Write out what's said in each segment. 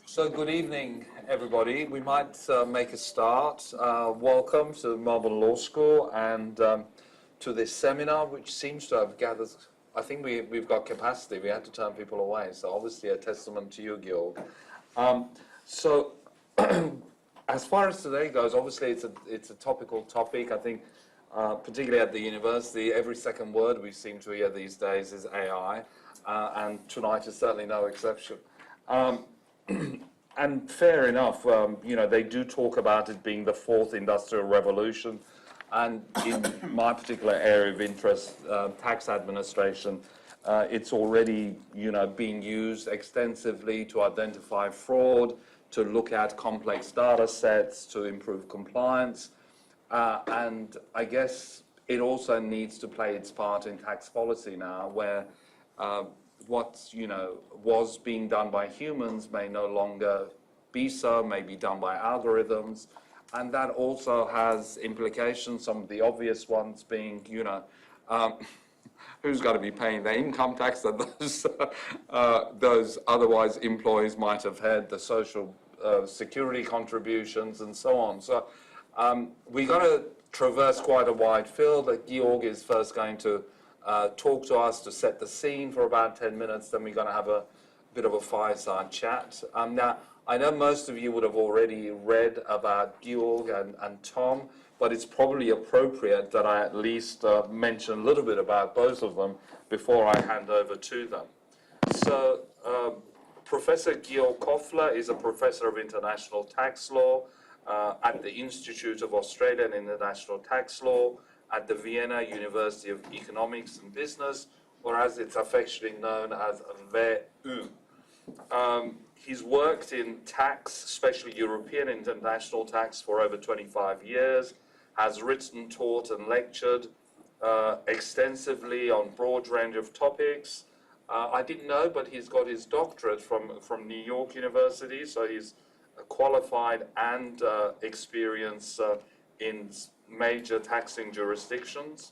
So good evening, everybody. We might make a start. Welcome to Melbourne Law School and to this seminar, which seems to have gathered, I think we've got capacity. We had to turn people away, so obviously a testament to you, Georg. As far as today goes, obviously it's a topical topic. I think particularly at the university, every second word we seem to hear these days is AI, and tonight is certainly no exception. And fair enough, they do talk about it being the fourth industrial revolution, and in my particular area of interest, tax administration, it's already, being used extensively to identify fraud, to look at complex data sets, to improve compliance, and I guess it also needs to play its part in tax policy now, where what was being done by humans may no longer be so, may be done by algorithms, and that also has implications. Some of the obvious ones being, who's going to be paying the income tax that those otherwise employees might have had, the social security contributions, and so on. So we're going to traverse quite a wide field. Georg is first going to talk to us to set the scene for about 10 minutes, then we're going to have a bit of a fireside chat. Now, I know most of you would have already read about Georg and Tom, but it's probably appropriate that I at least mention a little bit about both of them before I hand over to them. So, Professor Georg Kofler is a professor of international tax law at the Institute of Australian International Tax Law at the Vienna University of Economics and Business, or as it's affectionately known as VU. He's worked in tax, especially European international tax, for over 25 years, has written, taught, and lectured extensively on a broad range of topics. I didn't know, but he's got his doctorate from New York University, so he's qualified and experienced in major taxing jurisdictions.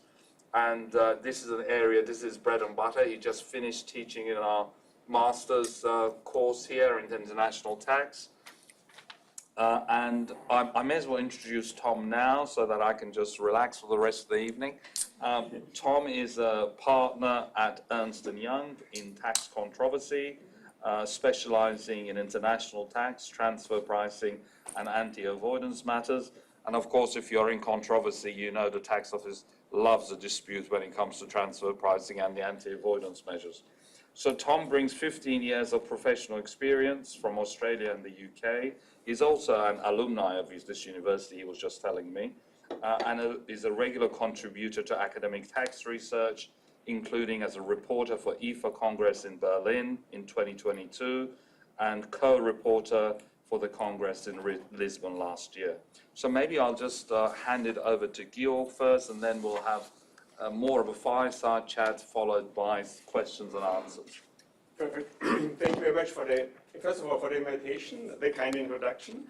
And this is an area, this is bread and butter. He just finished teaching in our master's course here in international tax. And I may as well introduce Tom now so that I can just relax for the rest of the evening. Tom is a partner at Ernst & Young in tax controversy, specializing in international tax, transfer pricing, and anti-avoidance matters. And of course, if you're in controversy, you know the tax office loves a dispute when it comes to transfer pricing and the anti-avoidance measures. So Tom brings 15 years of professional experience from Australia and the UK. He's also an alumni of this university, he was just telling me, and is a regular contributor to academic tax research, including as a reporter for IFA Congress in Berlin in 2022, and co-reporter for the Congress in Lisbon last year. So maybe I'll just hand it over to Georg first, and then we'll have more of a fireside chat followed by questions and answers. Perfect. Thank you very much first of all, for the invitation, the kind introduction,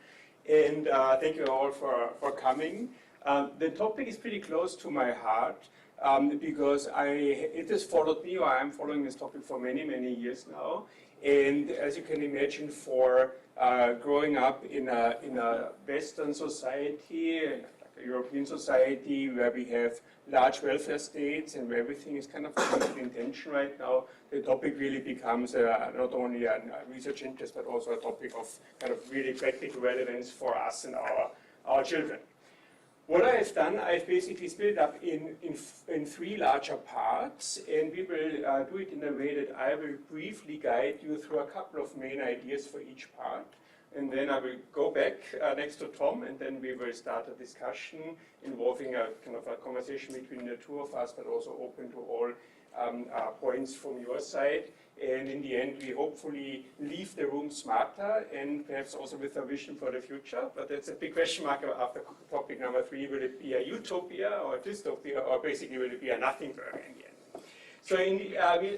and thank you all for coming. The topic is pretty close to my heart because it has followed me, or I'm following this topic for many, many years now. And as you can imagine, for growing up in a Western society, like a European society, where we have large welfare states and where everything is kind of in tension right now, the topic really becomes not only a research interest, but also a topic of kind of really practical relevance for us and our children. What I have done, I've basically split it up in three larger parts, and we will do it in a way that I will briefly guide you through a couple of main ideas for each part. And then I will go back next to Tom, and then we will start a discussion involving a kind of a conversation between the two of us, but also open to all points from your side. And in the end, we hopefully leave the room smarter and perhaps also with a vision for the future. But that's a big question mark after topic number 3. Will it be a utopia or a dystopia, or basically will it be a nothing burger in the end? So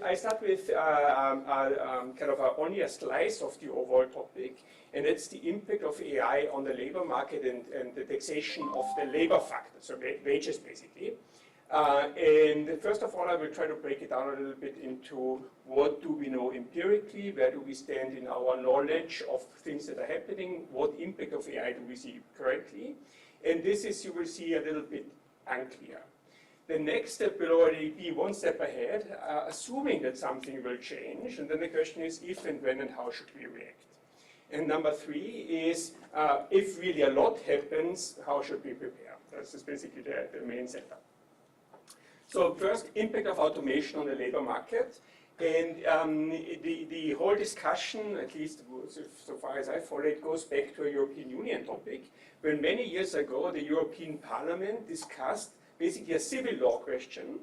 I start with kind of only a slice of the overall topic, and that's the impact of AI on the labor market and the taxation of the labor factor, so wages basically. And first of all, I will try to break it down a little bit into what do we know empirically, where do we stand in our knowledge of things that are happening, what impact of AI do we see currently. And this is, you will see, a little bit unclear. The next step will already be one step ahead, assuming that something will change. And then the question is if and when and how should we react. And number three is if really a lot happens, how should we prepare? This is basically the main setup. So first, impact of automation on the labor market. And the whole discussion, at least so far as I follow it, goes back to a European Union topic, when many years ago the European Parliament discussed basically a civil law question,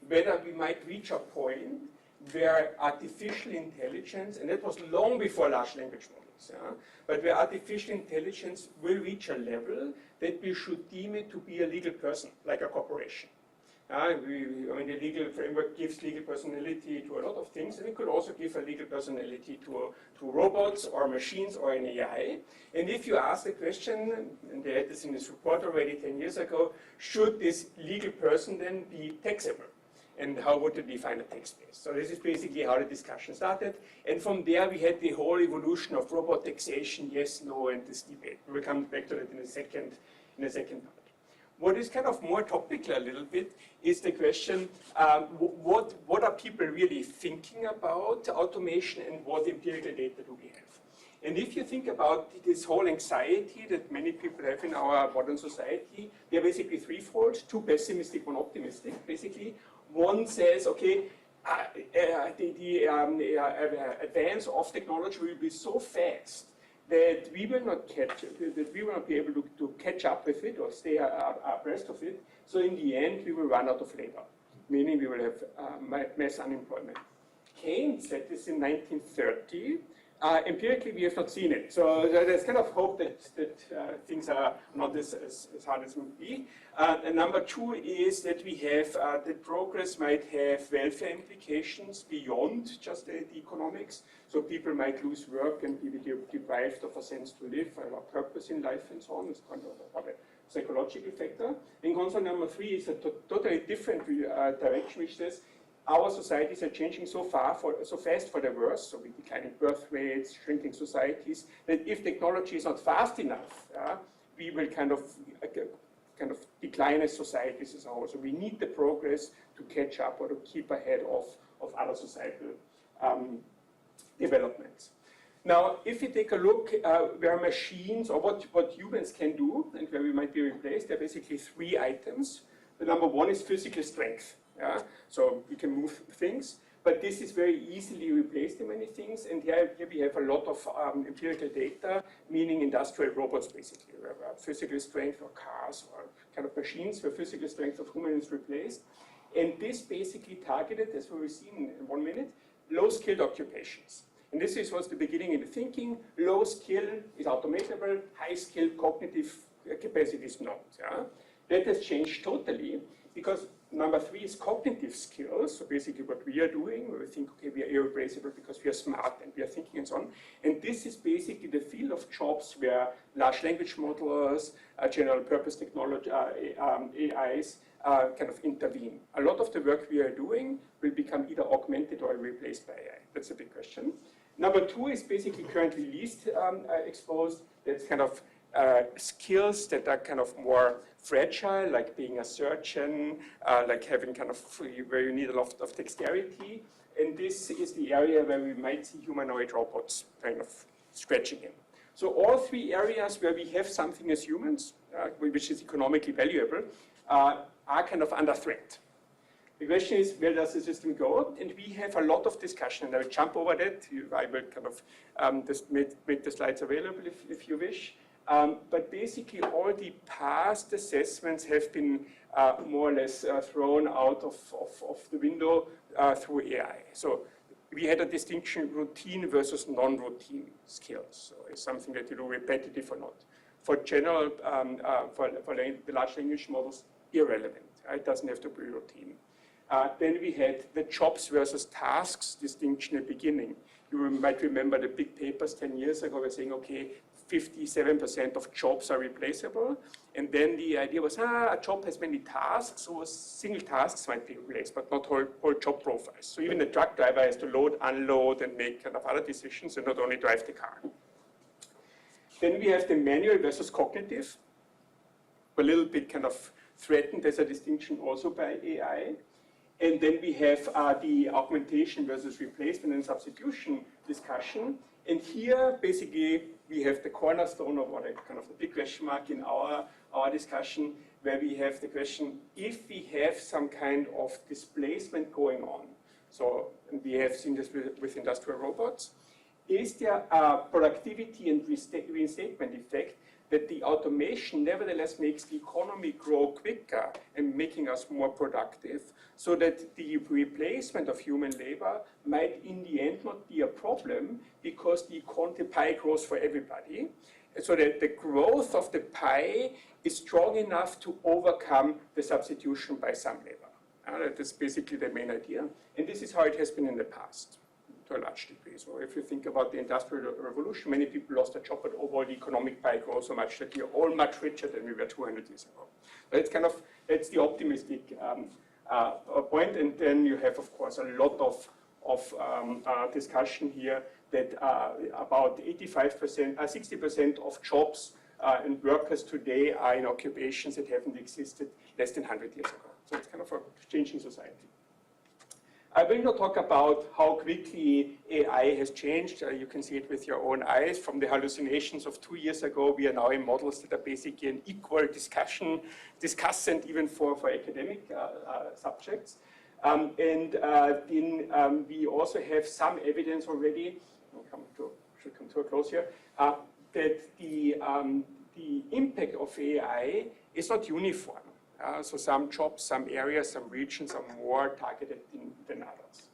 whether we might reach a point where artificial intelligence, and that was long before large language models, but where artificial intelligence will reach a level that we should deem it to be a legal person, like a corporation. I mean, the legal framework gives legal personality to a lot of things, and it could also give a legal personality to robots or machines or an AI. And if you ask the question, and they had this in this report already 10 years ago, should this legal person then be taxable? And how would they define a tax base? So this is basically how the discussion started. And from there we had the whole evolution of robot taxation, yes, no, and this debate. We'll come back to that in a second part. What is kind of more topical a little bit is the question, what are people really thinking about automation and what empirical data do we have? And if you think about this whole anxiety that many people have in our modern society, they're basically threefold, two pessimistic, one optimistic. Basically, one says, okay, the advance of technology will be so fast that we will not be able to catch up with it or stay abreast of it. So in the end, we will run out of labor, meaning we will have mass unemployment. Keynes said this in 1930. Empirically, we have not seen it. So there's kind of hope that things are not as hard as would be. And number two is that we have, that progress might have welfare implications beyond just the economics. So people might lose work and be deprived of a sense to live, a purpose in life and so on. It's kind of a psychological factor. And concern number three is a totally different direction, which says, our societies are changing so fast for the worse, so with declining birth rates, shrinking societies, that if technology is not fast enough, we will kind of decline as societies as a whole. So we need the progress to catch up or to keep ahead of other societal developments. Now, if you take a look where machines, or what humans can do, and where we might be replaced, there are basically three items. The number one is physical strength. So we can move things, but this is very easily replaced in many things, and here we have a lot of empirical data, meaning industrial robots basically, where physical strength or cars or kind of machines where physical strength of humans is replaced. And this basically targeted, as we will see in 1 minute, low-skilled occupations. And this was the beginning in the thinking. Low skill is automatable, high skill cognitive capacity is not. That has changed totally, because number three is cognitive skills, so basically what we are doing, where we think, okay, we are irreplaceable because we are smart and we are thinking and so on. And this is basically the field of jobs where large language models, general purpose technology, AIs, kind of intervene. A lot of the work we are doing will become either augmented or replaced by AI. That's a big question. Number two is basically currently least exposed. That's kind of skills that are kind of more fragile, like being a surgeon, like having kind of where you need a lot of dexterity. And this is the area where we might see humanoid robots kind of scratching in. So all three areas where we have something as humans, which is economically valuable, are kind of under threat. The question is, where does the system go? And we have a lot of discussion, and I will jump over that. I will kind of just make the slides available if you wish. But basically, all the past assessments have been more or less thrown out of the window through AI. So we had a distinction, routine versus non-routine skills. So it's something that you do repetitive or not. For general, for the large language models, irrelevant. It doesn't have to be routine. Then we had the jobs versus tasks distinction at the beginning. You might remember the big papers 10 years ago were saying, okay, 57% of jobs are replaceable, And then the idea was, a job has many tasks, so single tasks might be replaced, but not whole job profiles. So even the truck driver has to load, unload, and make kind of other decisions, and not only drive the car. Then we have the manual versus cognitive, a little bit kind of threatened as a distinction also by AI. And then we have the augmentation versus replacement and substitution discussion. And here, basically, we have the cornerstone of what kind of the big question mark in our discussion, where we have the question, if we have some kind of displacement going on, so we have seen this with industrial robots, is there a productivity and reinstatement effect that the automation nevertheless makes the economy grow quicker and making us more productive, so that the replacement of human labor might in the end not be a problem because the pie grows for everybody, so that the growth of the pie is strong enough to overcome the substitution by some labor. That is basically the main idea, and this is how it has been in the past, to a large degree. So if you think about the Industrial Revolution, many people lost their job, but overall the economic pie grows so much that we are all much richer than we were 200 years ago. So it's kind of, that's the optimistic point, and then you have, of course, a lot of discussion here that about 85%, 60% of jobs and workers today are in occupations that haven't existed less than 100 years ago. So it's kind of a changing society. I will not talk about how quickly AI has changed. You can see it with your own eyes. From the hallucinations of 2 years ago, we are now in models that are basically an equal discussant even for academic subjects. We also have some evidence already, should come to a close here, that the impact of AI is not uniform. So some jobs, some areas, some regions are more targeted than others.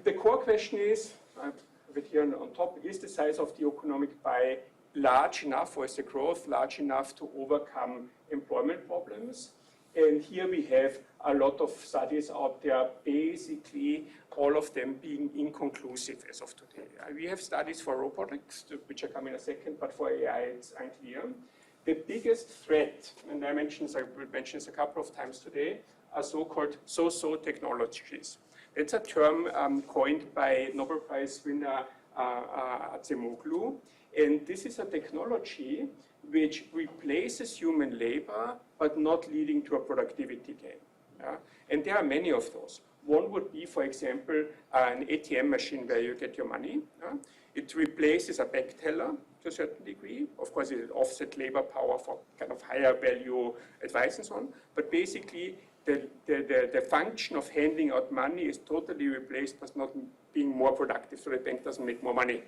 The core question is, I have it here on top, is the size of the economic pie large enough, or is the growth large enough to overcome employment problems? And here we have a lot of studies out there, basically all of them being inconclusive as of today. We have studies for robotics, which will come in a second, but for AI it's unclear. The biggest threat, and I will mention this a couple of times today, are so-called so-so technologies. It's a term coined by Nobel Prize winner Acemoglu, and this is a technology which replaces human labor, but not leading to a productivity gain. And there are many of those. One would be, for example, an ATM machine where you get your money. It replaces a bank teller to a certain degree. Of course, it offsets labor power for kind of higher value advice and so on. But basically, the function of handing out money is totally replaced by not being more productive. So the bank doesn't make more money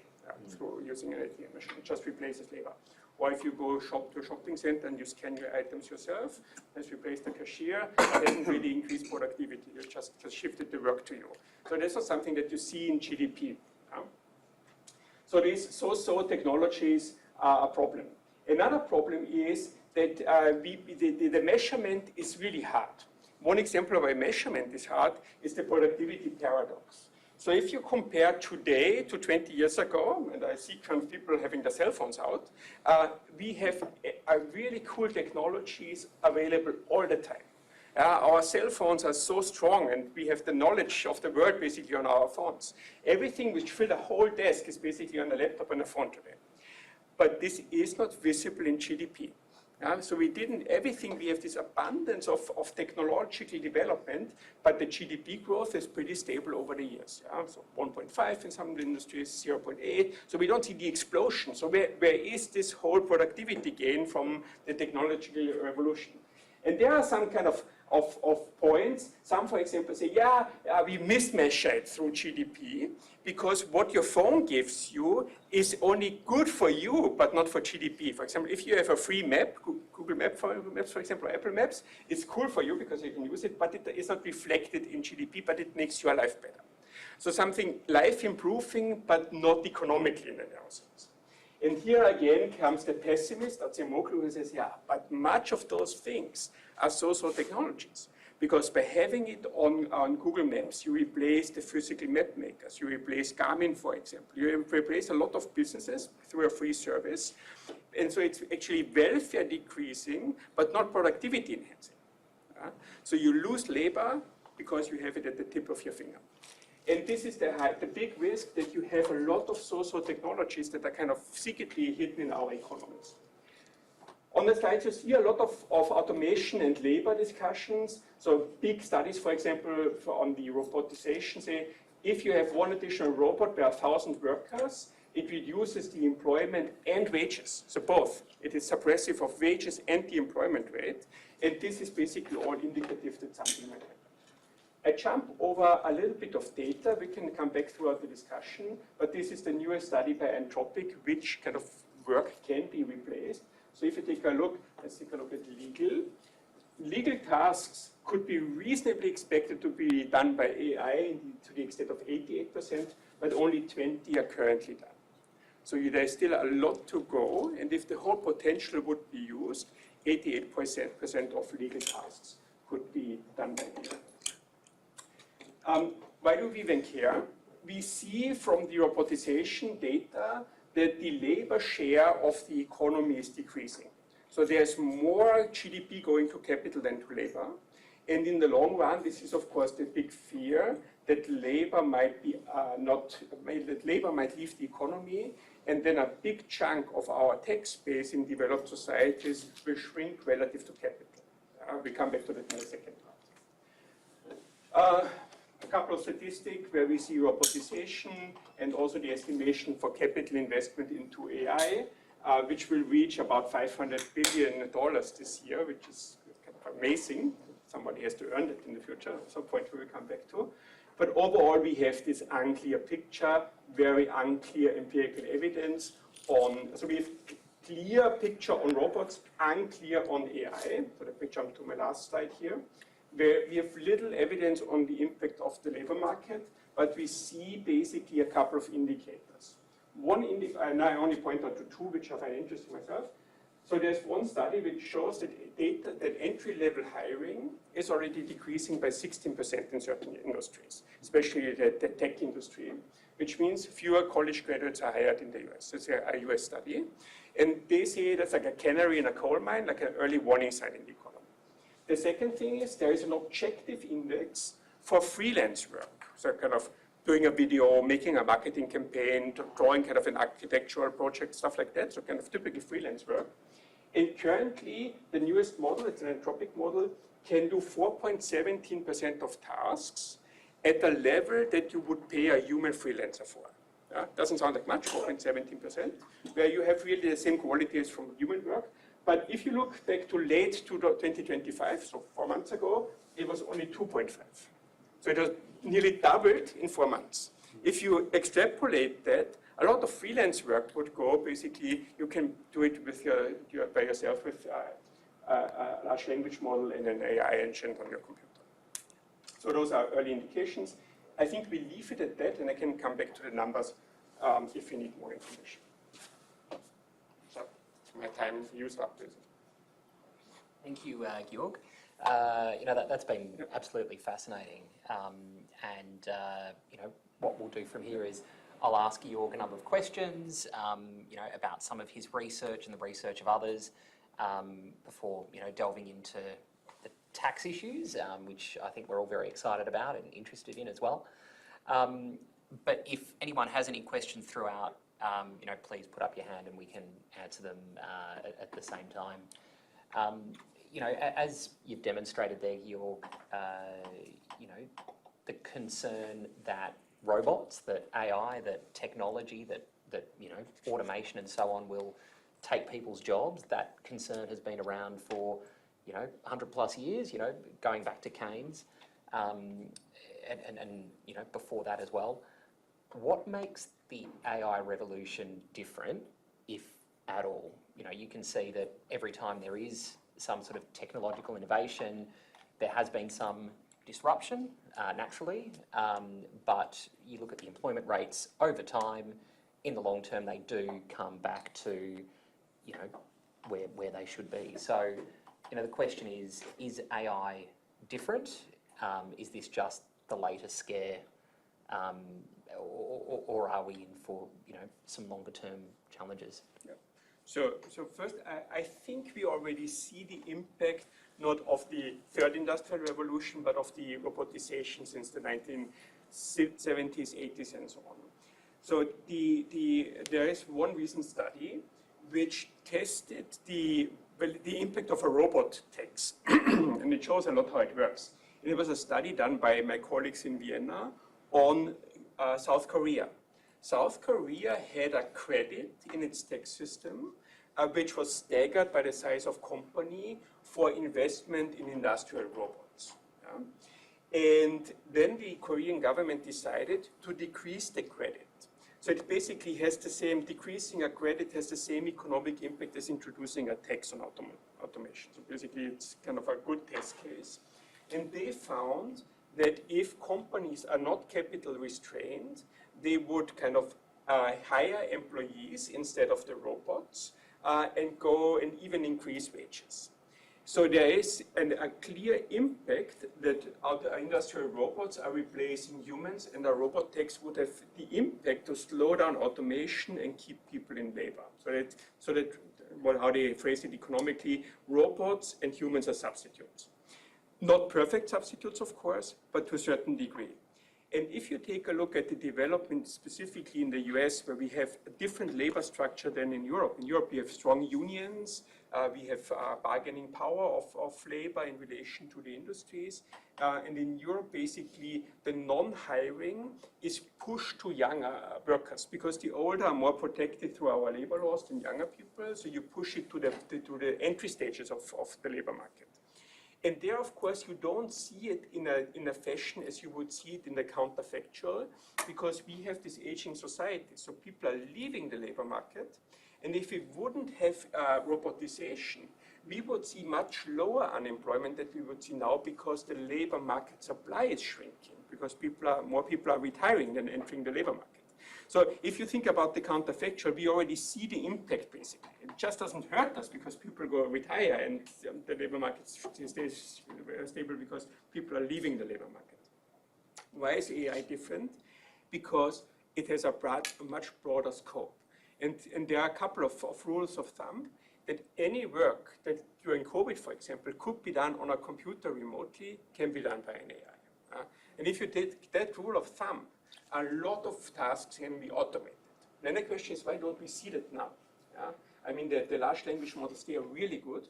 through using an ATM machine. It just replaces labor. Or if you go to a shopping center and you scan your items yourself, has replaced the cashier, it hasn't really increased productivity. You just shifted the work to you. So this is something that you see in GDP. So these so-so technologies are a problem. Another problem is that the measurement is really hard. One example of a measurement is hard is the productivity paradox. So if you compare today to 20 years ago, and I see kind of people having their cell phones out, we have really cool technologies available all the time. Our cell phones are so strong, and we have the knowledge of the world basically on our phones. Everything which fills a whole desk is basically on a laptop and a phone today. But this is not visible in GDP. So we have this abundance of technological development, but the GDP growth is pretty stable over the years. So 1.5 in some industries, 0.8. So we don't see the explosion. So where is this whole productivity gain from the technological revolution? And there are some kind of points. Some, for example, say, we mismeasure it through GDP because what your phone gives you is only good for you, but not for GDP. For example, if you have a free map, Google Maps, for example, or Apple Maps, it's cool for you because you can use it, but it is not reflected in GDP, but it makes your life better. So something life improving, but not economically in the narrow sense. And here again comes the pessimist, Acemoglu, who says, but much of those things are so-so technologies. Because by having it on Google Maps, you replace the physical map makers. You replace Garmin, for example. You replace a lot of businesses through a free service. And so it's actually welfare decreasing, but not productivity enhancing. So you lose labor because you have it at the tip of your finger. And this is the big risk, that you have a lot of social technologies that are kind of secretly hidden in our economies. On the slide, you see a lot of automation and labor discussions. So big studies, for example, on the robotization, say, if you have one additional robot per 1,000 workers, it reduces the employment and wages. So both. It is suppressive of wages and the employment rate. And this is basically all indicative that something might happen. I jump over a little bit of data. We can come back throughout the discussion. But this is the newest study by Anthropic, which kind of work can be replaced. So if you take a look, let's take a look at legal. Legal tasks could be reasonably expected to be done by AI to the extent of 88%, but only 20 are currently done. So there's still a lot to go, and if the whole potential would be used, 88% of legal tasks could be done by AI. Why do we even care? We see from the robotization data that the labor share of the economy is decreasing. So there's more GDP going to capital than to labor. And in the long run, this is of course the big fear that labor might be that labor might leave the economy, and then a big chunk of our tax base in developed societies will shrink relative to capital. We come back to that in a second. A couple of statistics where we see robotization and also the estimation for capital investment into AI, which will reach about $500 billion this year, which is kind of amazing. Somebody has to earn it in the future. At some point we will come back to. But overall, we have this unclear picture, very unclear empirical evidence on. So we have clear picture on robots, unclear on AI. So let me jump to my last slide here, where we have little evidence on the impact of the labor market, but we see basically a couple of indicators. One and I only point out to two, which I find interesting myself. So there's one study which shows that entry-level hiring is already decreasing by 16% in certain industries, especially the tech industry, which means fewer college graduates are hired in the US. It's a US study. And they say that's like a canary in a coal mine, like an early warning sign in the economy. The second thing is there is an objective index for freelance work. So kind of doing a video, making a marketing campaign, drawing kind of an architectural project, stuff like that. So kind of typically freelance work. And currently, the newest model, it's an Anthropic model, can do 4.17% of tasks at a level that you would pay a human freelancer for. Doesn't sound like much, 4.17%, where you have really the same quality as from human work. But if you look back to late 2025, so 4 months ago, it was only 2.5. So it was nearly doubled in 4 months. If you extrapolate that, a lot of freelance work would go, basically, you can do it with by yourself with a large language model and an AI engine on your computer. So those are early indications. I think we leave it at that, and I can come back to the numbers if you need more information. So my time used up, basically. Thank you, Georg. That's been absolutely fascinating. What we'll do from here is I'll ask Georg a number of questions, about some of his research and the research of others, before, delving into the tax issues, which I think we're all very excited about and interested in as well. But if anyone has any questions throughout, please put up your hand and we can answer them at the same time. As you've demonstrated there, Georg, the concern that robots, that AI, that technology, that automation and so on will take people's jobs, that concern has been around for 100 plus years, going back to Keynes, and before that as well. What makes the AI revolution different, if at all? You can see that every time there is some sort of technological innovation, there has been some disruption, naturally, but you look at the employment rates over time, in the long term, they do come back to, where they should be. So, the question is AI different? Is this just the latest scare, or are we in for, some longer term challenges? Yeah. So first, I think we already see the impact not of the third industrial revolution, but of the robotization since the 1970s, 80s, and so on. So there is one recent study which tested the impact of a robot tax, and it shows a lot how it works. And it was a study done by my colleagues in Vienna on South Korea. South Korea had a credit in its tax system, which was staggered by the size of company for investment in industrial robots. Yeah? And then the Korean government decided to decrease the credit. So it basically has the same, decreasing a credit has the same economic impact as introducing a tax on automation. So basically it's kind of a good test case. And they found that if companies are not capital restrained, they would kind of hire employees instead of the robots and go and even increase wages. So there is a clear impact that industrial robots are replacing humans, and a robot tax would have the impact to slow down automation and keep people in labor. So that how they phrase it economically, robots and humans are substitutes. Not perfect substitutes, of course, but to a certain degree. And if you take a look at the development specifically in the US, where we have a different labor structure than in Europe we have strong unions, we have bargaining power of labor in relation to the industries. And in Europe, basically, the non-hiring is pushed to younger workers because the older are more protected through our labor laws than younger people. So you push it to the entry stages of the labor market. And there, of course, you don't see it in a fashion as you would see it in the counterfactual, because we have this aging society. So people are leaving the labor market. And if we wouldn't have robotization, we would see much lower unemployment than we would see now, because the labor market supply is shrinking, because more people are retiring than entering the labor market. So if you think about the counterfactual, we already see the impact, basically. It just doesn't hurt us because people go retire and the labor market stays stable because people are leaving the labor market. Why is AI different? Because it has a much broader scope. And there are a couple of rules of thumb that any work that during COVID, for example, could be done on a computer remotely can be done by an AI. And if you take that rule of thumb, a lot of tasks can be automated. Then the question is, why don't we see that now? I mean, the large language models, they are really good.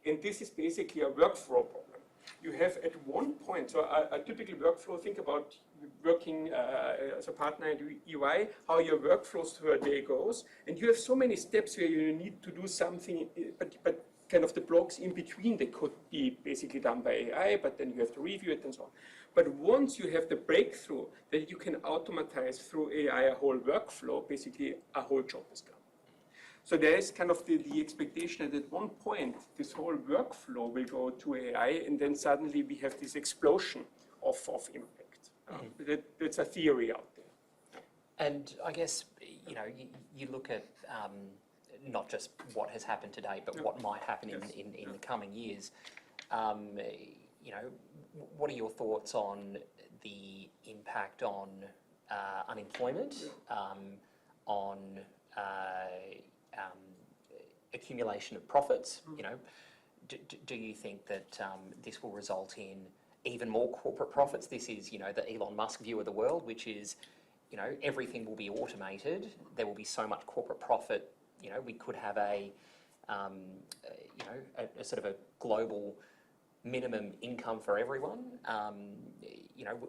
And this is basically a workflow problem. You have at one point, so a typical workflow, think about working as a partner at EY, how your workflows through a day goes. And you have so many steps where you need to do something, but kind of the blocks in between, they could be basically done by AI, but then you have to review it and so on. But once you have the breakthrough that you can automatize through AI a whole workflow, basically a whole job is done. So there is kind of the expectation that at one point this whole workflow will go to AI, and then suddenly we have this explosion of impact. That's a theory out there. And I guess, you look at not just what has happened today, but what might happen in the coming years. What are your thoughts on the impact on unemployment, on accumulation of profits? Do you think that this will result in even more corporate profits? This is, the Elon Musk view of the world, which is, everything will be automated. There will be so much corporate profit. We could have a sort of a global minimum income for everyone.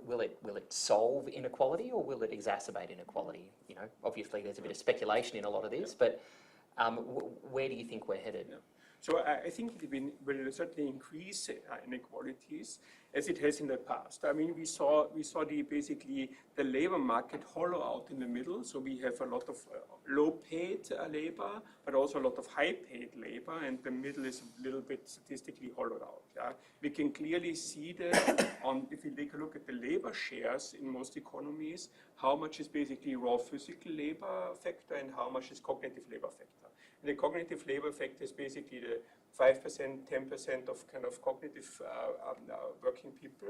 Will it solve inequality, or will it exacerbate inequality? Obviously there's a bit of speculation in a lot of this, but where do you think we're headed? Yeah. So I think it will certainly increase inequalities as it has in the past. I mean, we saw basically the labor market hollow out in the middle. So we have a lot of low-paid labor, but also a lot of high-paid labor, and the middle is a little bit statistically hollowed out. Yeah? We can clearly see that if we take a look at the labor shares in most economies, how much is basically raw physical labor factor and how much is cognitive labor factor. And the cognitive labor factor is basically 5%, 10% of kind of cognitive working people,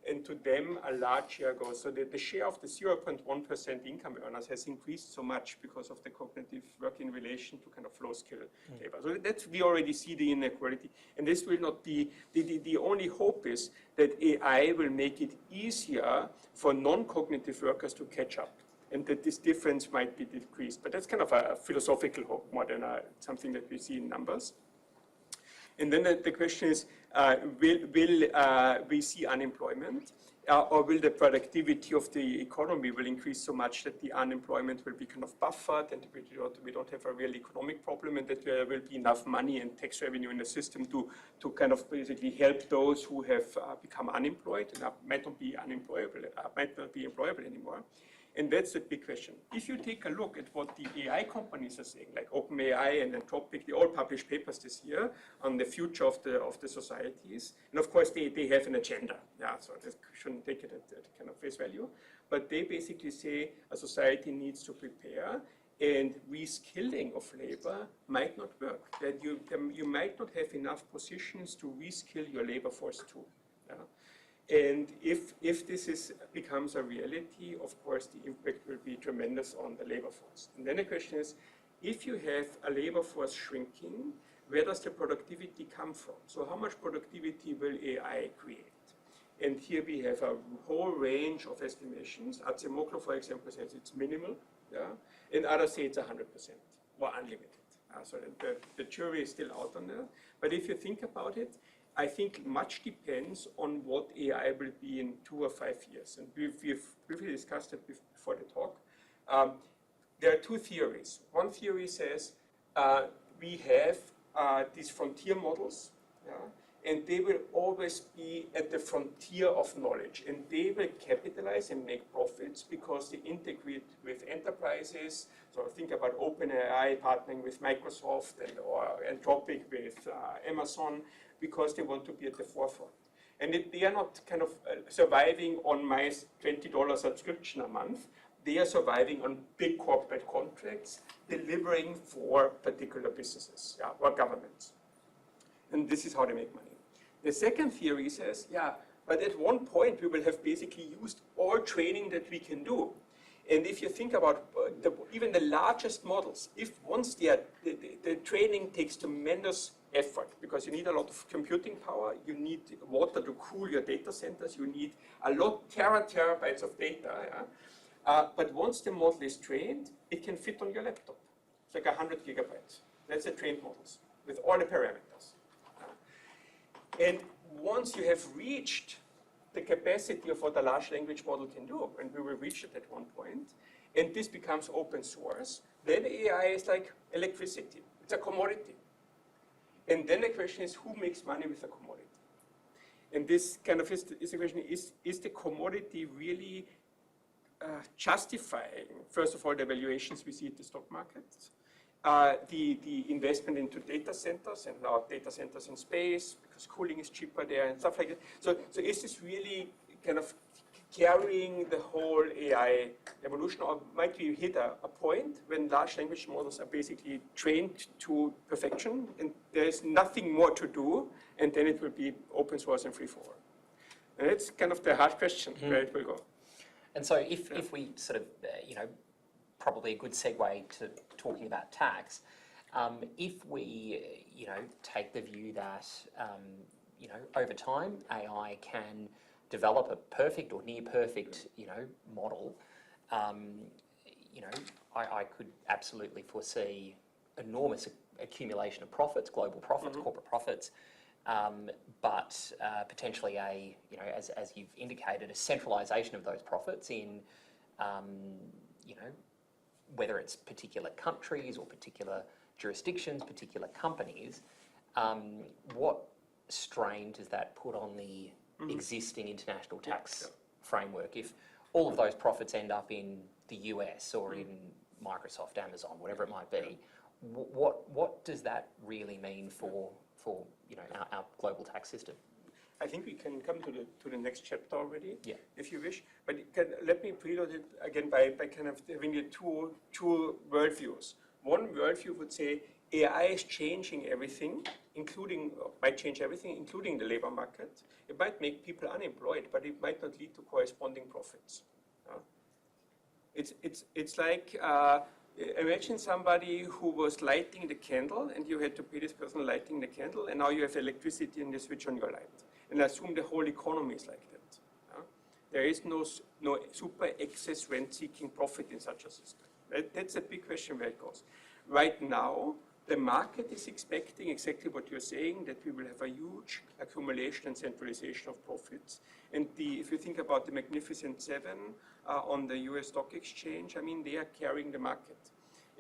and to them a large share goes. So the share of the 0.1% income earners has increased so much because of the cognitive work in relation to kind of low skill labor. So that's, we already see the inequality, and this will not be, the only hope is that AI will make it easier for non-cognitive workers to catch up, and that this difference might be decreased. But that's kind of a philosophical hope more than something that we see in numbers. And then the question is, will we see unemployment, or will the productivity of the economy will increase so much that the unemployment will be kind of buffered, and we don't have a real economic problem, and that there will be enough money and tax revenue in the system to kind of basically help those who have become unemployed and might not be employable anymore. And that's the big question. If you take a look at what the AI companies are saying, like OpenAI and Anthropic, they all published papers this year on the future of the societies. And of course, they have an agenda. Yeah, so this shouldn't take it at kind of face value. But they basically say a society needs to prepare, and reskilling of labor might not work. That you might not have enough positions to reskill your labor force too. Yeah? And if this becomes a reality, of course, the impact will be tremendous on the labor force. And then the question is, if you have a labor force shrinking, where does the productivity come from? So how much productivity will AI create? And here we have a whole range of estimations. Acemoglu, for example, says it's minimal, yeah? And others say it's 100% or unlimited. So the jury is still out on that. But if you think about it, I think much depends on what AI will be in 2 or 5 years. And we've briefly discussed it before the talk. There are 2 theories. One theory says we have these frontier models, yeah, and they will always be at the frontier of knowledge. And they will capitalize and make profits because they integrate with enterprises. So think about OpenAI partnering with Microsoft or Anthropic with Amazon, because they want to be at the forefront. And they are not kind of surviving on my $20 subscription a month. They are surviving on big corporate contracts, delivering for particular businesses, yeah, or governments. And this is how they make money. The second theory says, yeah, but at one point we will have basically used all training that we can do. And if you think about even the largest models, if once the training takes tremendous effort, because you need a lot of computing power, you need water to cool your data centers, you need a lot, terabytes of data. Yeah? But once the model is trained, it can fit on your laptop. It's like 100 gigabytes. That's the trained models with all the parameters. And once you have reached the capacity of what a large language model can do, and we will reach it at one point, and this becomes open source, then AI is like electricity. It's a commodity. And then the question is, who makes money with a commodity? And this kind of is the question, is the commodity really justifying, first of all, the valuations we see at the stock markets, the investment into data centers, and now data centers in space, because cooling is cheaper there and stuff like that. So is this really kind of carrying the whole AI evolution, or might we hit a point when large language models are basically trained to perfection and there's nothing more to do, and then it will be open source and free for all? And it's kind of the hard question, where it will go. And so if we sort of, probably a good segue to talking about tax, if we, take the view that, over time AI can develop a perfect or near perfect, model, I could absolutely foresee enormous accumulation of profits, global profits, corporate profits, but potentially as you've indicated, a centralisation of those profits in, whether it's particular countries or particular jurisdictions, particular companies. What strain does that put on the existing international tax framework if all of those profits end up in the US or in Microsoft, Amazon, whatever it might be? What does that really mean for our global tax system? I think we can come to the next chapter already, if you wish. But let me preload it again by kind of having the two worldviews. One worldview would say AI is changing everything, might change everything, including the labor market. It might make people unemployed, but it might not lead to corresponding profits. It's like, imagine somebody who was lighting the candle and you had to pay this person lighting the candle, and now you have electricity and you switch on your light. And assume the whole economy is like that. There is no super excess rent-seeking profit in such a system. That's a big question where it goes. Right now, the market is expecting exactly what you're saying, that we will have a huge accumulation and centralization of profits. And if you think about the Magnificent Seven on the US stock exchange, I mean, they are carrying the market.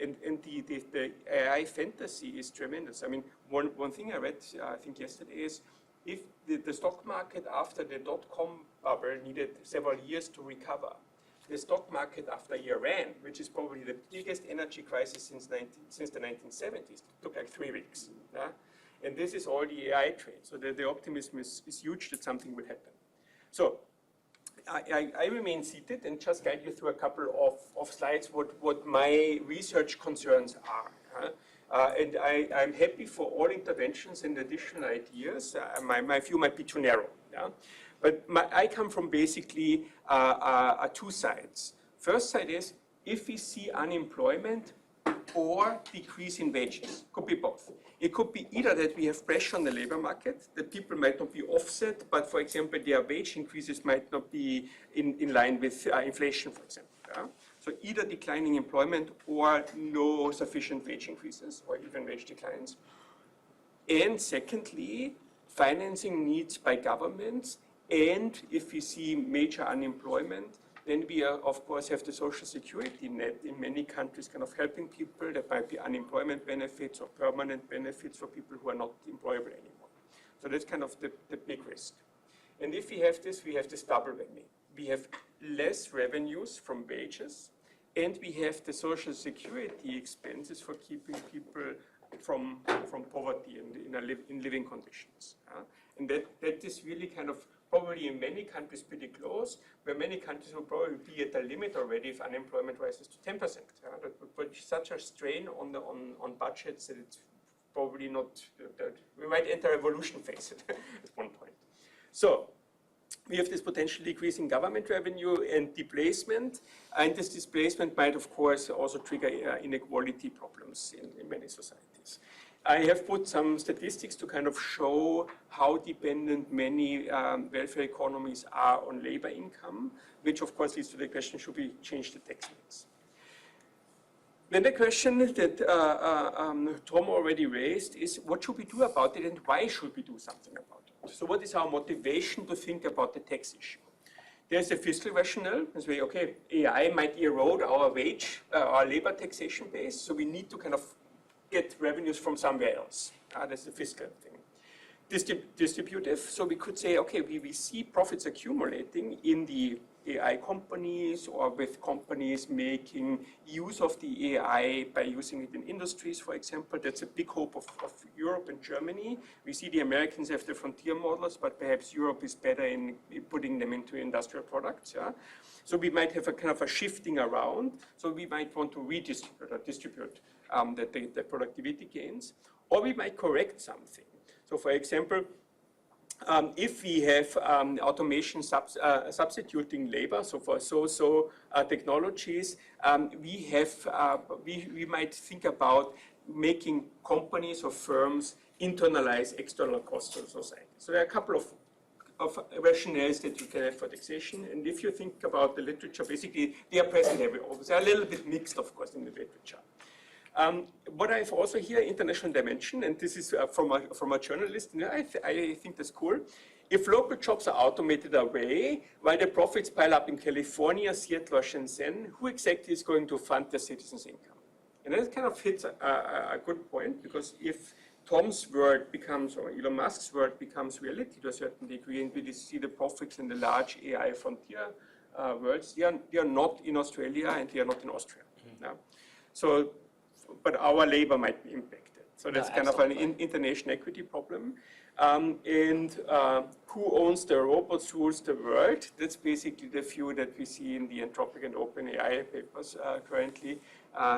And the AI fantasy is tremendous. I mean, one thing I read, I think yesterday, is if the stock market after the dot-com bubble needed several years to recover, the stock market after Iran, which is probably the biggest energy crisis since the 1970s, took like 3 weeks. And this is all the AI trade. So the optimism is huge that something will happen. So I remain seated and just guide you through a couple of slides what my research concerns are. And I'm happy for all interventions and additional ideas. My view might be too narrow. But I come from basically two sides. First side is, if we see unemployment or decrease in wages, could be both. It could be either that we have pressure on the labor market, that people might not be offset, but for example, their wage increases might not be in line with inflation, for example. So either declining employment or no sufficient wage increases or even wage declines. And secondly, financing needs by governments. And if we see major unemployment, then we of course have the social security net in many countries kind of helping people. There might be unemployment benefits or permanent benefits for people who are not employable anymore. So that's kind of the big risk. And if we have this double whammy. We have less revenues from wages, and we have the social security expenses for keeping people from poverty and in living conditions. And that is really kind of probably in many countries pretty close, where many countries will probably be at the limit already if unemployment rises to 10%. That would put such a strain on budgets that it's probably not, that we might enter a revolution phase at one point. So we have this potential decrease in government revenue and displacement, and this displacement might, of course, also trigger inequality problems in many societies. I have put some statistics to kind of show how dependent many welfare economies are on labor income, which of course leads to the question, should we change the tax rates? Then the question that Tom already raised is, what should we do about it and why should we do something about it? So what is our motivation to think about the tax issue? There's a fiscal rationale. It's way, okay, AI might erode our our labor taxation base, so we need to kind of get revenues from somewhere else. That's the fiscal thing. Distributive, so we could say, okay, we see profits accumulating in the AI companies or with companies making use of the AI by using it in industries, for example. That's a big hope of Europe and Germany. We see the Americans have the frontier models, but perhaps Europe is better in putting them into industrial products. So we might have a kind of a shifting around. So we might want to redistribute or distribute the productivity gains, or we might correct something. So for example, if we have automation substituting labor, so for technologies, we might think about making companies or firms internalize external costs to society. So there are a couple of rationales that you can have for taxation, and if you think about the literature, basically they are present everywhere. They're a little bit mixed, of course, in the literature. What I have also here, international dimension, and this is from a journalist, and I think that's cool. If local jobs are automated away, while the profits pile up in California, Seattle, or Shenzhen, who exactly is going to fund the citizens' income? And that kind of hits a good point, because if Tom's world becomes, or Elon Musk's world becomes reality to a certain degree, and we see the profits in the large AI frontier worlds, they are not in Australia and they are not in Austria. So, but our labor might be impacted. So that's kind of an international equity problem. And who owns the robots, who rules the world? That's basically the view that we see in the Anthropic and OpenAI papers currently,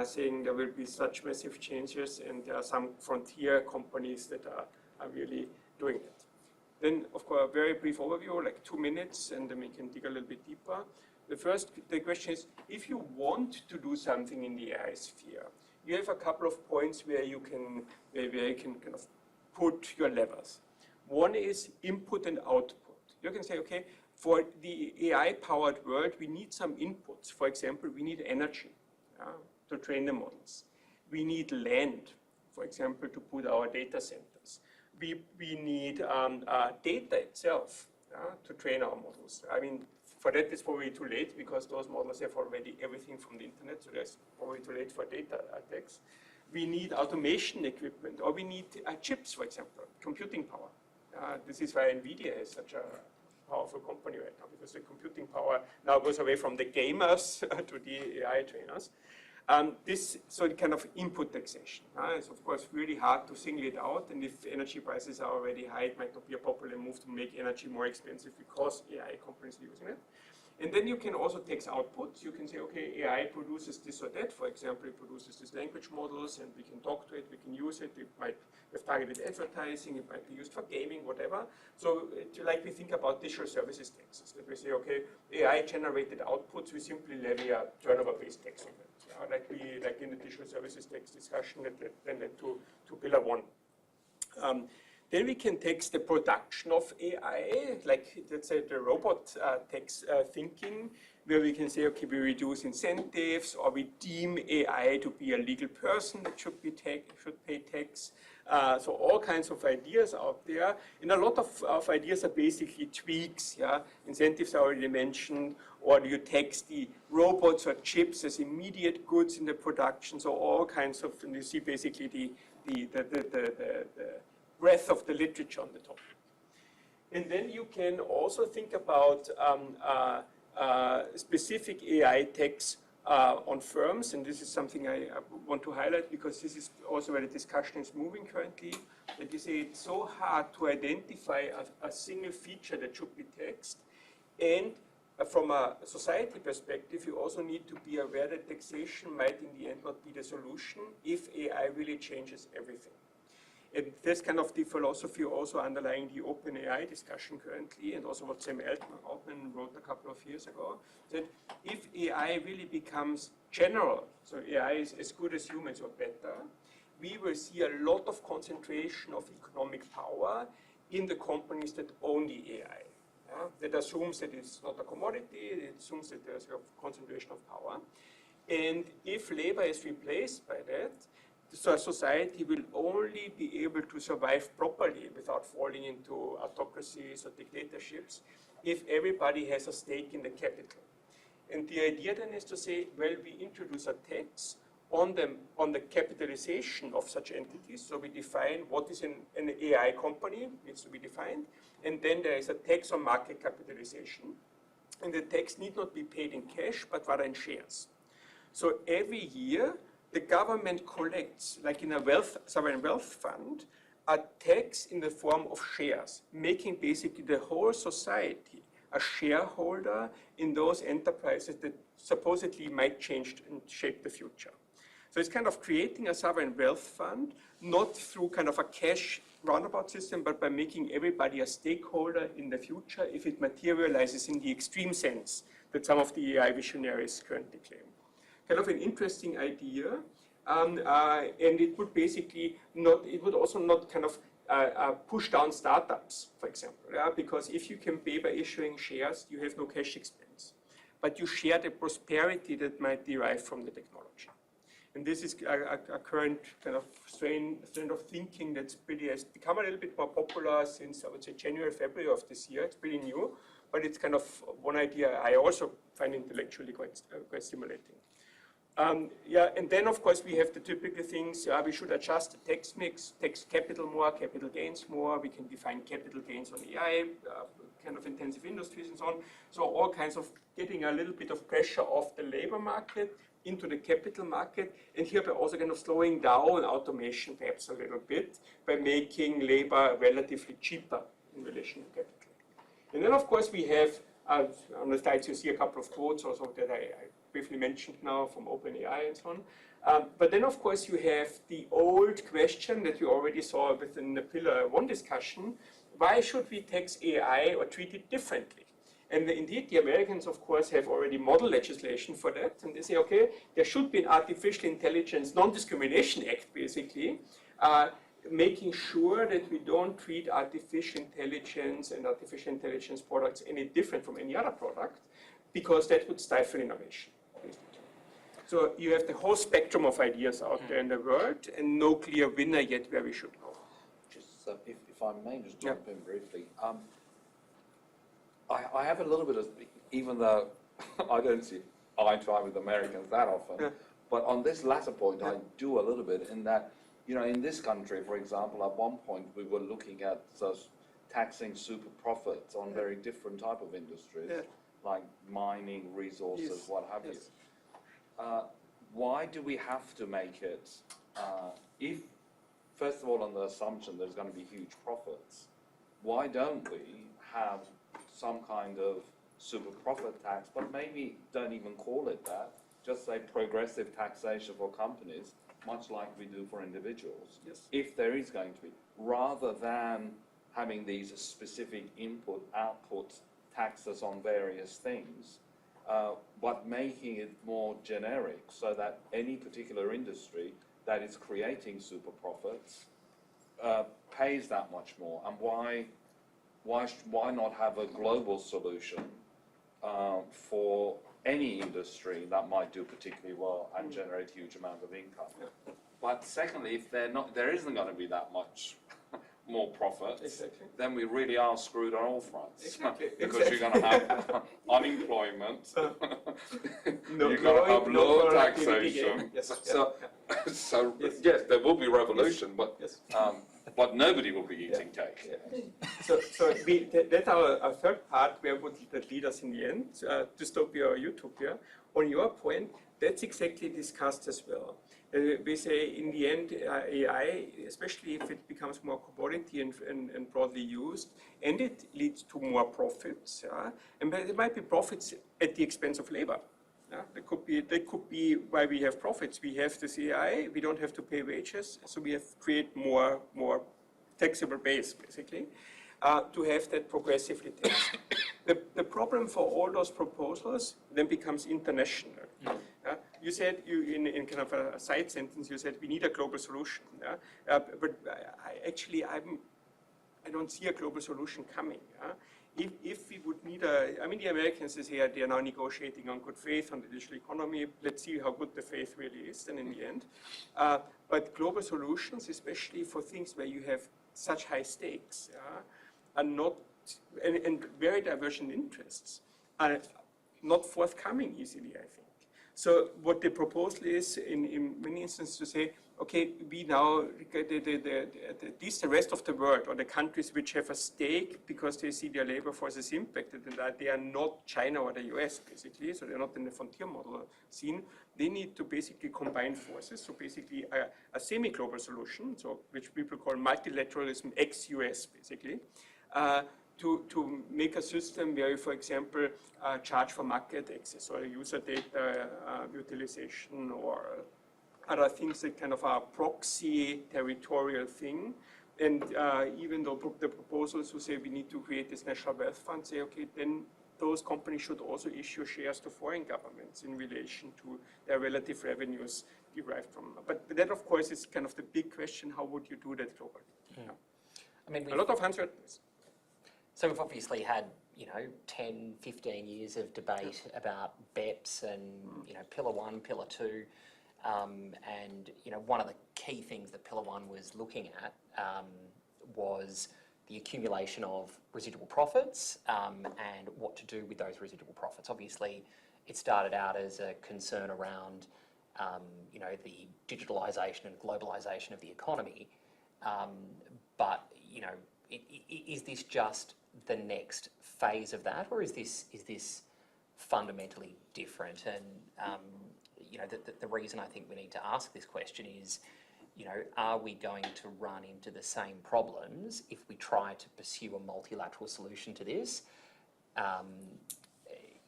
saying there will be such massive changes, and there are some frontier companies that are really doing it. Then, of course, a very brief overview, like 2 minutes, and then we can dig a little bit deeper. The question is, if you want to do something in the AI sphere, you have a couple of points where you can kind of put your levers. One is input and output. You can say, okay, for the AI-powered world, we need some inputs. For example, we need energy to train the models. We need land, for example, to put our data centers. We need data itself to train our models. I mean, for that, it's probably too late because those models have already everything from the internet, so that's probably too late for data attacks. We need automation equipment, or we need chips, for example, computing power. This is why NVIDIA is such a powerful company right now, because the computing power now goes away from the gamers to the AI trainers. So the kind of input taxation is of course really hard to single it out, and if energy prices are already high, it might not be a popular move to make energy more expensive because AI companies are using it. And then you can also tax outputs. You can say, okay, AI produces this or that. For example, it produces these language models, and we can talk to it, we can use it. It might have targeted advertising, it might be used for gaming, whatever. So like we think about digital services taxes, that we say, okay, AI-generated outputs, we simply levy a turnover-based tax on it. Like in the digital services tax discussion that then led to Pillar 1. Then we can tax the production of AI, like let's say the robot tax thinking, where we can say, okay, we reduce incentives, or we deem AI to be a legal person that should pay tax. So all kinds of ideas out there, and a lot of ideas are basically tweaks. Incentives are already mentioned, or you tax the robots or chips as immediate goods in the production. So all kinds of, and you see basically the breadth of the literature on the topic. And then you can also think about specific AI tax on firms, and this is something I want to highlight because this is also where the discussion is moving currently. That you say it's so hard to identify a single feature that should be taxed, and from a society perspective, you also need to be aware that taxation might in the end not be the solution if AI really changes everything. And that's kind of the philosophy also underlying the OpenAI discussion currently, and also what Sam Altman wrote a couple of years ago, that if AI really becomes general, so AI is as good as humans or better, we will see a lot of concentration of economic power in the companies that own the AI. That assumes that it's not a commodity, it assumes that there's a concentration of power. And if labor is replaced by that, so society will only be able to survive properly without falling into autocracies or dictatorships if everybody has a stake in the capital. And the idea then is to say, well, we introduce a tax on the capitalization of such entities. So we define what is an AI company, needs to be defined, and then there is a tax on market capitalization. And the tax need not be paid in cash, but rather in shares. So every year, the government collects, like in a sovereign wealth fund, a tax in the form of shares, making basically the whole society a shareholder in those enterprises that supposedly might change and shape the future. So it's kind of creating a sovereign wealth fund, not through kind of a cash roundabout system, but by making everybody a stakeholder in the future if it materializes in the extreme sense that some of the AI visionaries currently claim. Kind of an interesting idea, and it would basically not, it would also not kind of push down startups, for example, because if you can pay by issuing shares, you have no cash expense, but you share the prosperity that might derive from the technology. And this is a current kind of strain of thinking that's has become a little bit more popular since, I would say, January, February of this year. It's pretty new, but it's kind of one idea I also find intellectually quite stimulating. And then of course we have the typical things, we should adjust the tax mix, tax capital more, capital gains more, we can define capital gains on AI, kind of intensive industries and so on. So all kinds of getting a little bit of pressure off the labor market into the capital market, and here by also kind of slowing down automation perhaps a little bit by making labor relatively cheaper in relation to capital. And then of course we have On the slides you see a couple of quotes also that I briefly mentioned now from OpenAI and so on. But then of course you have the old question that you already saw within the Pillar 1 discussion, why should we tax AI or treat it differently? And indeed, the Americans, of course, have already model legislation for that. And they say, okay, there should be an artificial intelligence non-discrimination act, basically, making sure that we don't treat artificial intelligence and artificial intelligence products any different from any other product, because that would stifle innovation, basically. So you have the whole spectrum of ideas out there in the world, and no clear winner yet where we should go. Just if I may just jump in briefly. I have a little bit of, even though I don't see eye to eye with Americans that often, but on this latter point, I do a little bit in that, you know, in this country, for example, at one point we were looking at taxing super profits on very different type of industries, like mining, resources, what have you. Why do we have to make it, if, first of all, on the assumption there's going to be huge profits, why don't we have some kind of super profit tax, but maybe don't even call it that, just say progressive taxation for companies, much like we do for individuals, if there is going to be, rather than having these specific input-output taxes on various things, but making it more generic so that any particular industry that is creating super profits pays that much more. And why not have a global solution for any industry that might do particularly well and generate huge amount of income? But secondly, if there isn't going to be that much more profits, then we really are screwed on all fronts. Because you're going to have unemployment, you're going to have low taxation. So yes, there will be revolution, but nobody will be eating cake. So that's our third part, where would that lead us in the end, dystopia or utopia. On your point, that's exactly discussed as well. We say in the end, AI, especially if it becomes more commodity and broadly used, and it leads to more profits, and there might be profits at the expense of labor. That could be why we have profits. We have this AI, we don't have to pay wages, so we have to create more taxable base, basically, to have that progressively taxed. The problem for all those proposals then becomes international. You said, in kind of a side sentence, you said we need a global solution. But I don't see a global solution coming. If we would need I mean, the Americans is here, they are now negotiating on good faith on the digital economy. Let's see how good the faith really is then in the end. But global solutions, especially for things where you have such high stakes, are not, and very divergent interests, are not forthcoming easily, I think. So what the proposal is, in many instances, to say, okay, we now, at least the rest of the world, or the countries which have a stake because they see their labor force is impacted and that they are not China or the US, basically, so they're not in the frontier model scene, they need to basically combine forces, so basically a semi-global solution, so which people call multilateralism ex-US, basically, to make a system where you, for example, charge for market access or user data utilization or other things that kind of are proxy territorial thing. And even though the proposals who say we need to create this national wealth fund say, okay, then those companies should also issue shares to foreign governments in relation to their relative revenues derived from. But that, of course, is kind of the big question, how would you do that globally? Yeah. I mean, a lot of uncertainties. So we've obviously had, 10, 15 years of debate about BEPS and, Pillar 1, Pillar 2. And, one of the key things that Pillar 1 was looking at was the accumulation of residual profits and what to do with those residual profits. Obviously, it started out as a concern around, the digitalisation and globalisation of the economy. But, is this just the next phase of that, or is this fundamentally different? And the reason I think we need to ask this question is, are we going to run into the same problems if we try to pursue a multilateral solution to this?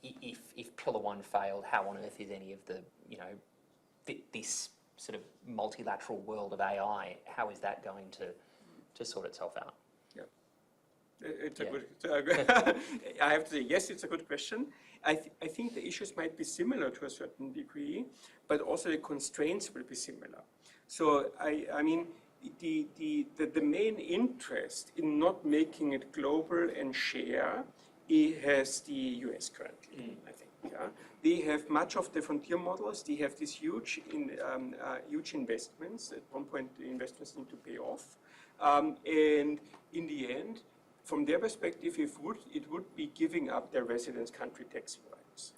if Pillar 1 failed, how on earth is any of the, this sort of multilateral world of AI, how is that going to sort itself out? Yeah. It's a Yeah. good, I have to say, yes, it's a good question. I think the issues might be similar to a certain degree, but also the constraints will be similar. So I mean, the main interest in not making it global and share, it has the US currently, I think. Yeah? They have much of the frontier models. They have these huge investments. At one point, the investments need to pay off. And in the end, from their perspective, it would be giving up their residence country tax rights.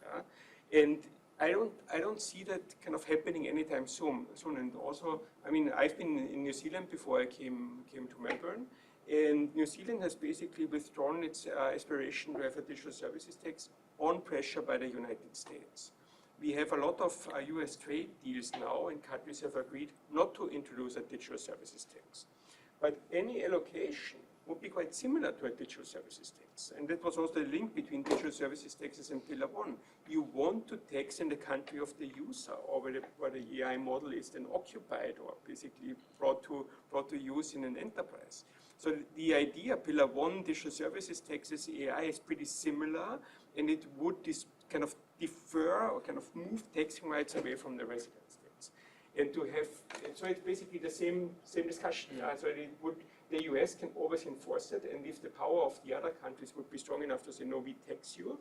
And I don't see that kind of happening anytime soon. And also, I mean, I've been in New Zealand before I came to Melbourne, and New Zealand has basically withdrawn its aspiration to have a digital services tax on pressure by the United States. We have a lot of US trade deals now, and countries have agreed not to introduce a digital services tax. But any allocation would be quite similar to a digital services tax. And that was also the link between digital services taxes and Pillar 1. You want to tax in the country of the user, or where the AI model is then occupied or basically brought to use in an enterprise. So the idea, Pillar 1, digital services taxes, AI is pretty similar, and it would kind of defer or kind of move taxing rights away from the resident states. And to have, so it's basically the same discussion. So the US can always enforce it, and if the power of the other countries would be strong enough to say, no, we tax you,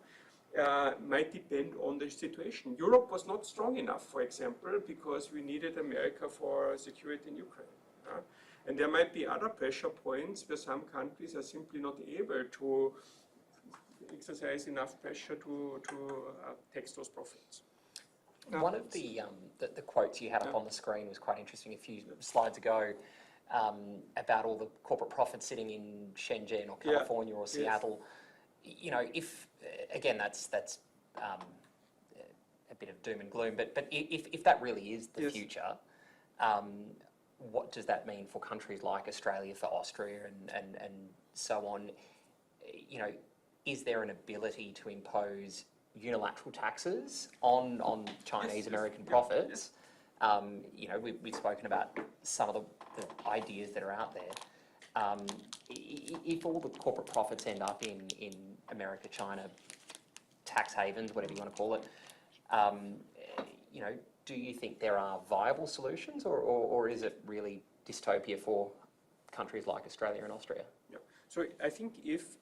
might depend on the situation. Europe was not strong enough, for example, because we needed America for security in Ukraine. And there might be other pressure points where some countries are simply not able to exercise enough pressure to tax those profits. One of the quotes you had up on the screen was quite interesting a few slides ago, about all the corporate profits sitting in Shenzhen or California or Seattle. Yes. If again, that's a bit of doom and gloom, but if that really is the future, what does that mean for countries like Australia, for Austria, and so on? Is there an ability to impose unilateral taxes on Chinese American profits? We've spoken about some of the ideas that are out there. If all the corporate profits end up in America, China, tax havens, whatever you want to call it, do you think there are viable solutions, or is it really dystopia for countries like Australia and Austria? Yeah. So I think if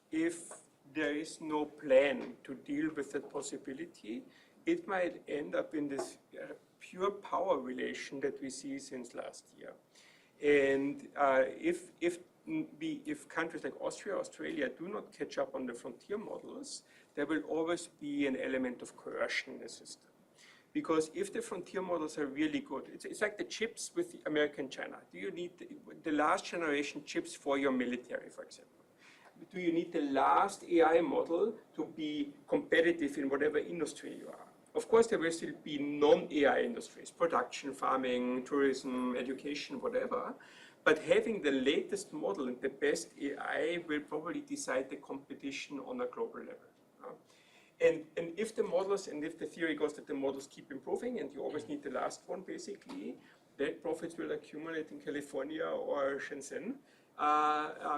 there is no plan to deal with that possibility, it might end up in this pure power relation that we see since last year. And if countries like Austria, Australia do not catch up on the frontier models, there will always be an element of coercion in the system. Because if the frontier models are really good, it's like the chips with the America and China. Do you need the last generation chips for your military, for example? Do you need the last AI model to be competitive in whatever industry you are? Of course, there will still be non-AI industries, production, farming, tourism, education, whatever. But having the latest model and the best AI will probably decide the competition on a global level. And if the models, and if the theory goes that the models keep improving and you always need the last one, basically, that profits will accumulate in California or Shenzhen,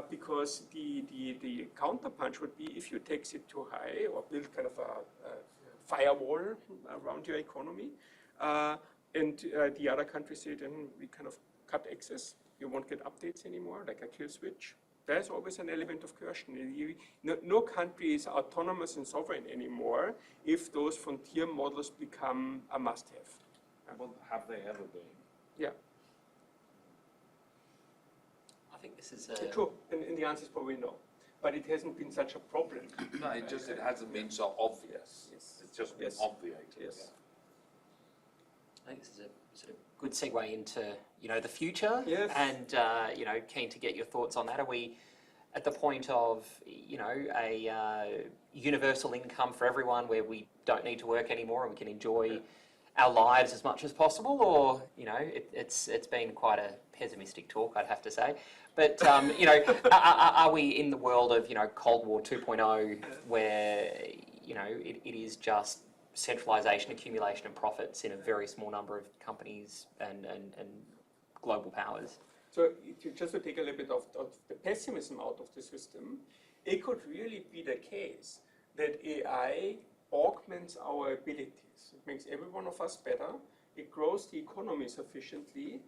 because the counterpunch would be if you tax it too high or build kind of a firewall around your economy, and the other countries say then we kind of cut access, you won't get updates anymore, like a kill switch. There's always an element of coercion. No country is autonomous and sovereign anymore if those frontier models become a must-have. Well, have they ever been? Yeah. I think this is true, and the answer is probably no. But it hasn't been such a problem. No, it hasn't been so obvious. Yes. It's just been obviated. Yes. I think this is a sort of good segue into the future, yes. And keen to get your thoughts on that. Are we at the point of a universal income for everyone, where we don't need to work anymore and we can enjoy our lives as much as possible, or it's been quite a pessimistic talk, I'd have to say. But are we in the world of Cold War 2.0, where it is just centralisation, accumulation, and profits in a very small number of companies and global powers? So just to take a little bit of the pessimism out of the system, it could really be the case that AI augments our abilities. It makes every one of us better. It grows the economy sufficiently.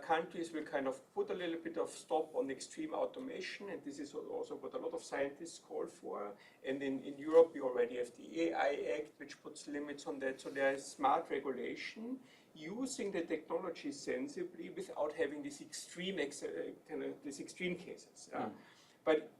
Countries will kind of put a little bit of stop on extreme automation, and this is also what a lot of scientists call for. And in Europe, we already have the AI Act, which puts limits on that. So there is smart regulation using the technology sensibly without having these extreme cases. But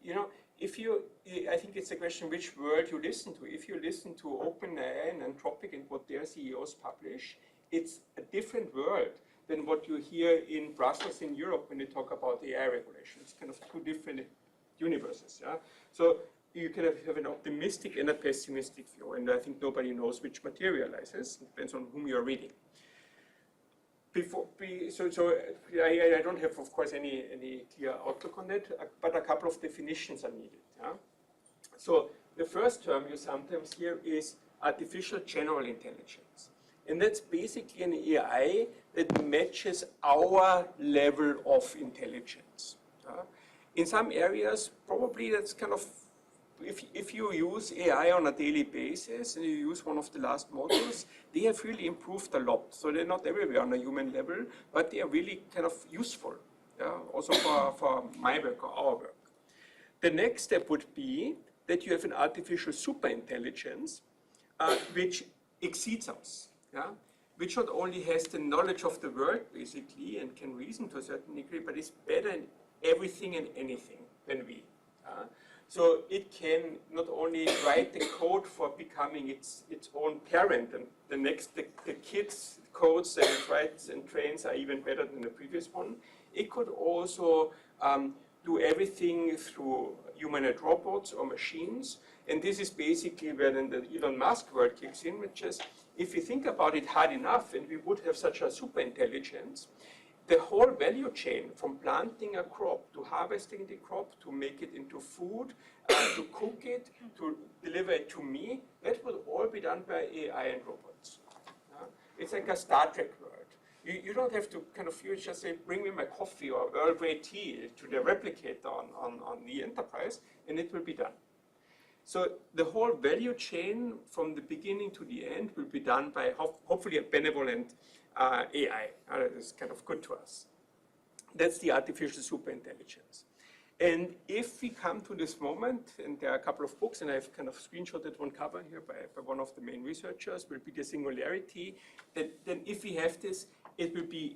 I think it's a question which world you listen to. If you listen to OpenAI and Anthropic and what their CEOs publish, it's a different world than what you hear in Brussels in Europe when they talk about AI regulation. It's kind of two different universes. So you can have an optimistic and a pessimistic view, and I think nobody knows which materializes. It depends on whom you're reading. I don't have, of course, any clear outlook on that, but a couple of definitions are needed. So the first term you sometimes hear is artificial general intelligence. And that's basically an AI that matches our level of intelligence. In some areas, probably that's kind of, if you use AI on a daily basis and you use one of the last models, they have really improved a lot. So they're not everywhere on a human level, but they are really kind of useful, also for my work or our work. The next step would be that you have an artificial superintelligence which exceeds us. Which not only has the knowledge of the world, basically, and can reason to a certain degree, but is better in everything and anything than we. So it can not only write the code for becoming its own parent, and the kids' codes that it writes and trains are even better than the previous one. It could also do everything through humanoid robots or machines. And this is basically where then the Elon Musk world kicks in, which is, if you think about it hard enough and we would have such a super intelligence, the whole value chain from planting a crop to harvesting the crop to make it into food, to cook it, to deliver it to me, that will all be done by AI and robots. It's like a Star Trek world. You don't have to you just say, bring me my coffee or Earl Grey tea to the replicator on the Enterprise, and it will be done. So the whole value chain from the beginning to the end will be done by hopefully a benevolent AI. That is kind of good to us. That's the artificial superintelligence. And if we come to this moment, and there are a couple of books, and I've kind of screenshotted one cover here by one of the main researchers, will be the singularity. Then if we have this, it will be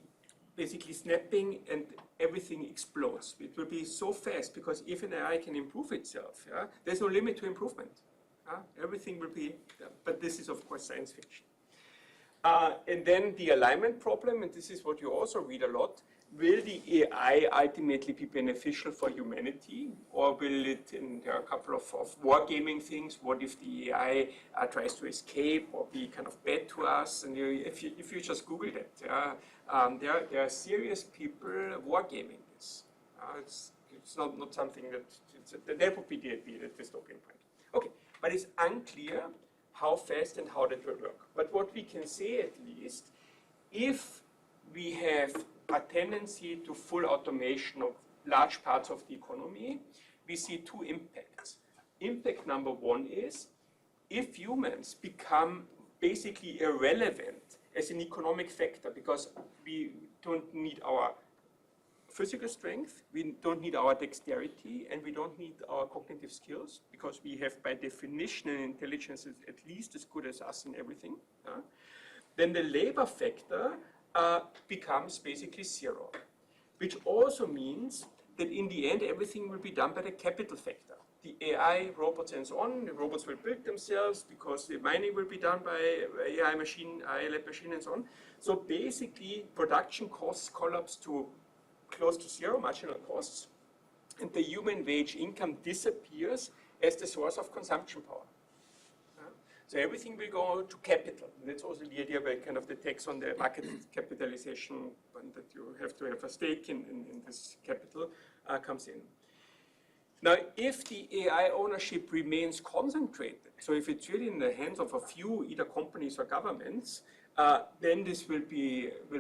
basically snapping and everything explodes. It will be so fast because if an AI can improve itself, there's no limit to improvement. Everything will be, but this is of course science fiction. And then the alignment problem, and this is what you also read a lot, will the AI ultimately be beneficial for humanity, or will it, and there are a couple of wargaming things, what if the AI tries to escape or be kind of bad to us? And if you just Google that, there are serious people wargaming this. It's not something that would be the dystopian point. Okay, but it's unclear how fast and how that will work. But what we can say at least, if we have a tendency to full automation of large parts of the economy, we see two impacts. Impact number one is, if humans become basically irrelevant as an economic factor, because we don't need our physical strength, we don't need our dexterity, and we don't need our cognitive skills, because we have by definition an intelligence at least as good as us in everything, then the labor factor becomes basically zero, which also means that in the end everything will be done by the capital factor. The AI, robots and so on, the robots will build themselves because the mining will be done by AI lab machine and so on. So basically production costs collapse to close to zero marginal costs, and the human wage income disappears as the source of consumption power. So everything will go to capital. And that's also the idea where kind of the tax on the market capitalization, and that you have to have a stake in this capital comes in. Now, if the AI ownership remains concentrated, so if it's really in the hands of a few, either companies or governments, then this will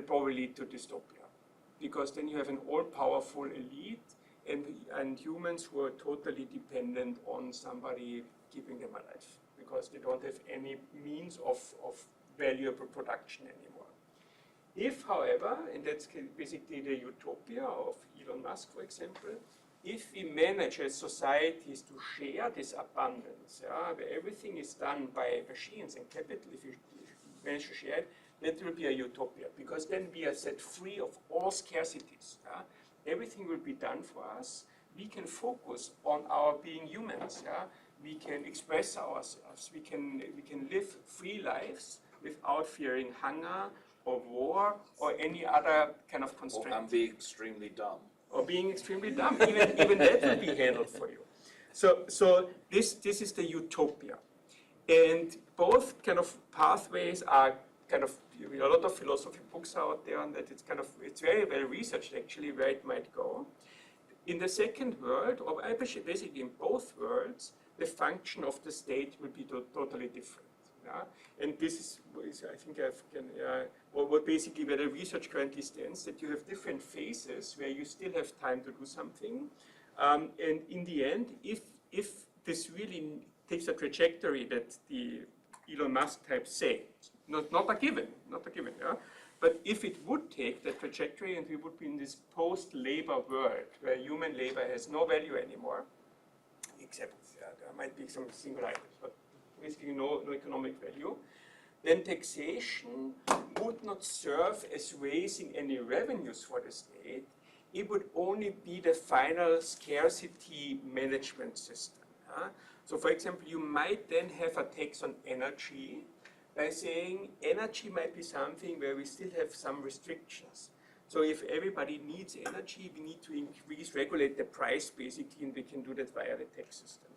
probably lead to dystopia, because then you have an all-powerful elite and humans who are totally dependent on somebody giving them a life, because they don't have any means of valuable production anymore. If, however, and that's basically the utopia of Elon Musk, for example, if we manage as societies to share this abundance, where everything is done by machines and capital, if you manage to share it, that will be a utopia, because then we are set free of all scarcities. Everything will be done for us. We can focus on our being humans. We can express ourselves. We can live free lives without fearing hunger or war or any other kind of constraint. And be extremely dumb. Or being extremely dumb. Even that will be handled for you. So this is the utopia. And both kind of pathways are kind of, a lot of philosophy books out there on that. It's very well researched actually where it might go. In the second world, or basically in both worlds, the function of the state will be totally different. And this is I think what basically where the research currently stands, that you have different phases where you still have time to do something. And in the end, if this really takes a trajectory that the Elon Musk types say, not a given, but if it would take that trajectory and we would be in this post-labor world where human labor has no value anymore, except there might be some single items, but basically no economic value, then taxation would not serve as raising any revenues for the state. It would only be the final scarcity management system. So for example, you might then have a tax on energy by saying energy might be something where we still have some restrictions. So if everybody needs energy, we need to regulate the price basically, and we can do that via the tax system.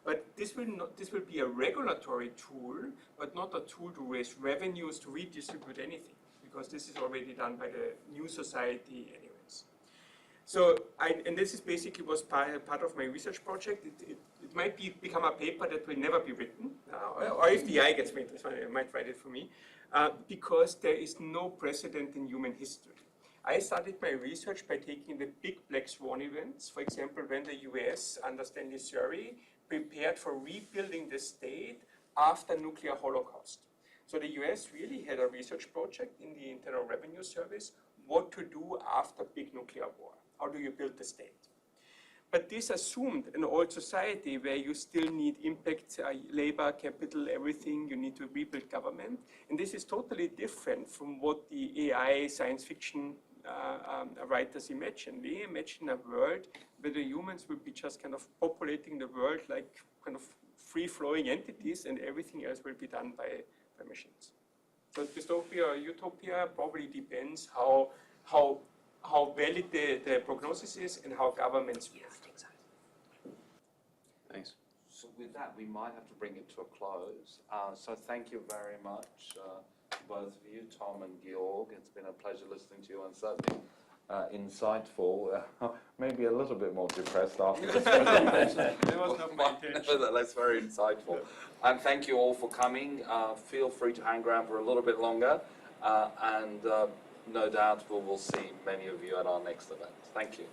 But this will be a regulatory tool, but not a tool to raise revenues to redistribute anything, because this is already done by the new society anyways. So, and this is basically was part of my research project. It might become a paper that will never be written, or if the AI gets made, it might write it for me, because there is no precedent in human history. I started my research by taking the big black swan events, for example, when the US under Stanley Survey prepared for rebuilding the state after nuclear holocaust. So the US really had a research project in the Internal Revenue Service, what to do after big nuclear war. How do you build the state? But this assumed an old society where you still need impact, labor, capital, everything, you need to rebuild government. And this is totally different from what the AI science fiction writers imagine. They imagine a world where the humans will be just kind of populating the world like kind of free-flowing entities, and everything else will be done by machines. So dystopia or utopia probably depends how valid the prognosis is and how governments work. Thanks. So with that, we might have to bring it to a close. So thank you very much, both of you, Tom and Georg. It's been a pleasure listening to you, and certainly insightful. Maybe a little bit more depressed after this presentation. There was no intention. Nevertheless, very insightful. And thank you all for coming. Feel free to hang around for a little bit longer, and no doubt we will see many of you at our next event. Thank you.